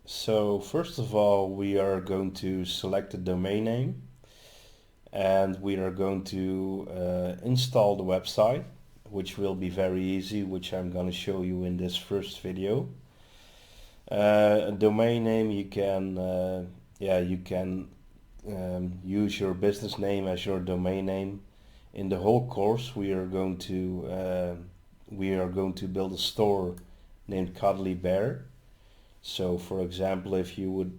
So first of all, we are going to select the domain name and we are going to install the website, which will be very easy, which I'm going to show you in this first video. A domain name, you can use your business name as your domain name. In the whole course, we are going to build a store named Cuddly Bear. So, for example, if you would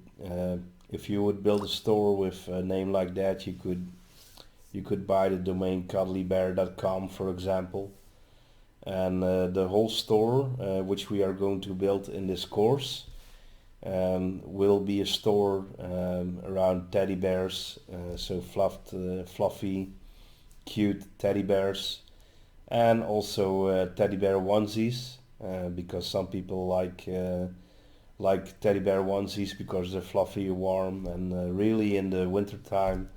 build a store with a name like that, you could buy the domain cuddlybear.com, for example. And the whole store, which we are going to build in this course, will be a store around teddy bears, so fluffy, cute teddy bears, and also teddy bear onesies, because some people like teddy bear onesies because they're fluffy, warm, and really in the winter time,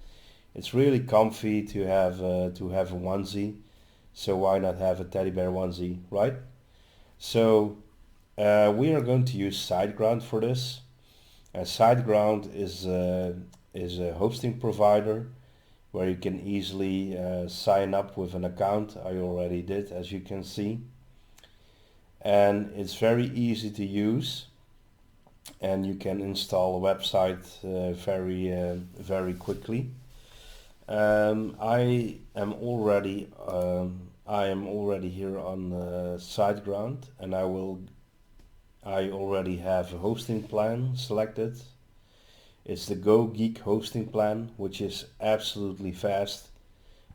it's really comfy to have a onesie. So why not have a teddy bear onesie, right? So we are going to use Siteground for this. Siteground is a hosting provider where you can easily sign up with an account. I already did, as you can see. And it's very easy to use. And you can install a website very quickly. I am already here on SiteGround, and I already have a hosting plan selected. It's the Go Geek hosting plan, which is absolutely fast.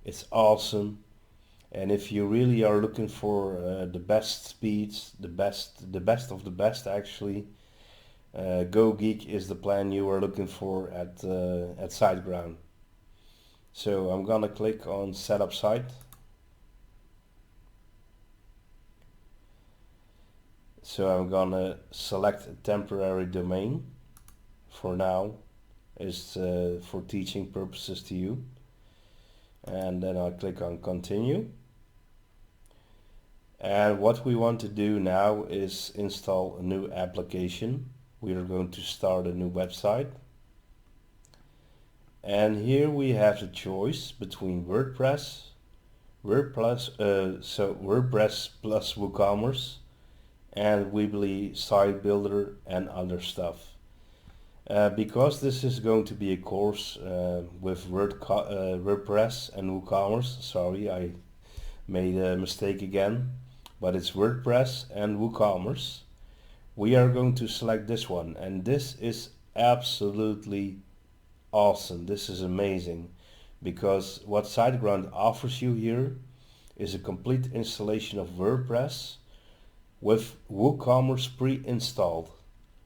It's awesome, and if you really are looking for the best speeds, the best of the best actually, Go Geek is the plan you are looking for at SiteGround. So I'm gonna click on Setup Site. So I'm gonna select a temporary domain. For now, is for teaching purposes to you. And then I'll click on Continue. And what we want to do now is install a new application. We are going to start a new website. And here we have the choice between WordPress plus WooCommerce, and Weebly Site Builder and other stuff. Because this is going to be a course with WordPress and WooCommerce, sorry, I made a mistake again, but it's WordPress and WooCommerce. We are going to select this one, and this is absolutely awesome. This is amazing, because what Siteground offers you here is a complete installation of WordPress with WooCommerce pre-installed.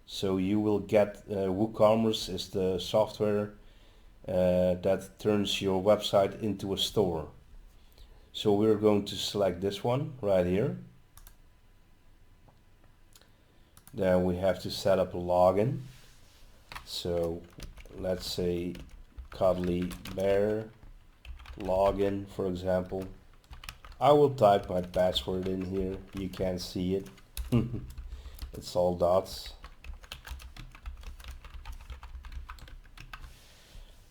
So you will get WooCommerce is the software that turns your website into a store. So we're going to select this one right here. Then we have to set up a login. So let's say Cuddly Bear login, for example. I will type my password in here. You can't see it. It's all dots.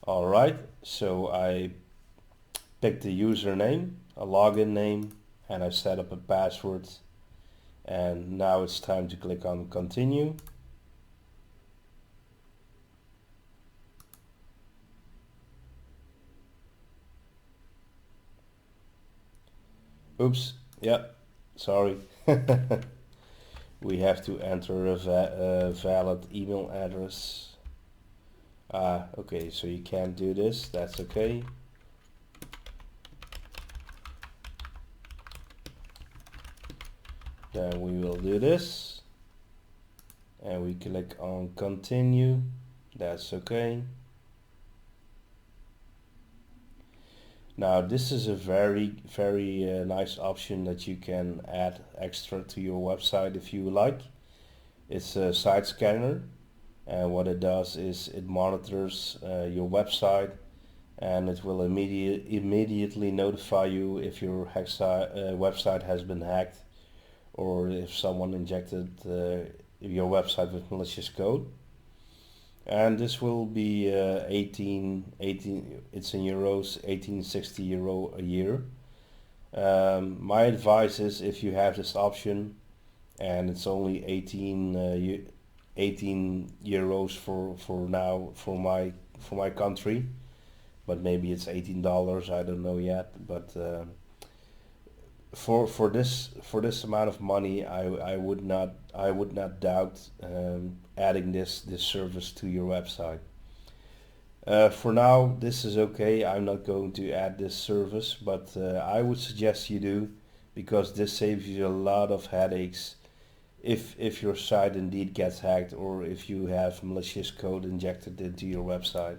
Alright, so I picked a username, a login name, and I set up a password. And now it's time to click on Continue. Oops, yeah, sorry. We have to enter a valid email address. Okay, so you can't do this, that's okay. Then we will do this. And we click on Continue, that's okay. Now this is a very nice option that you can add extra to your website if you like. It's a site scanner, and what it does is it monitors your website, and it will immediately notify you if your website has been hacked, or if someone injected your website with malicious code. and this will be 18, it's in euros, 1860 euro a year. My advice is, if you have this option and it's only 18 euros for now for my country, but maybe it's $18, I don't know yet, but for this amount of money, I would not doubt adding this service to your website. For now, this is okay. I'm not going to add this service, but I would suggest you do, because this saves you a lot of headaches if your site indeed gets hacked, or if you have malicious code injected into your website.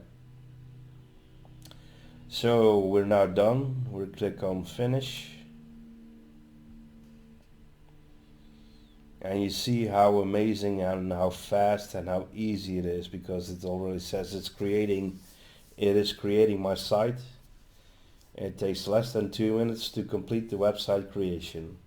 So we're now done. We'll click on finish. And you see how amazing and how fast and how easy it is, because it already says it is creating my site. It takes less than 2 minutes to complete the website creation.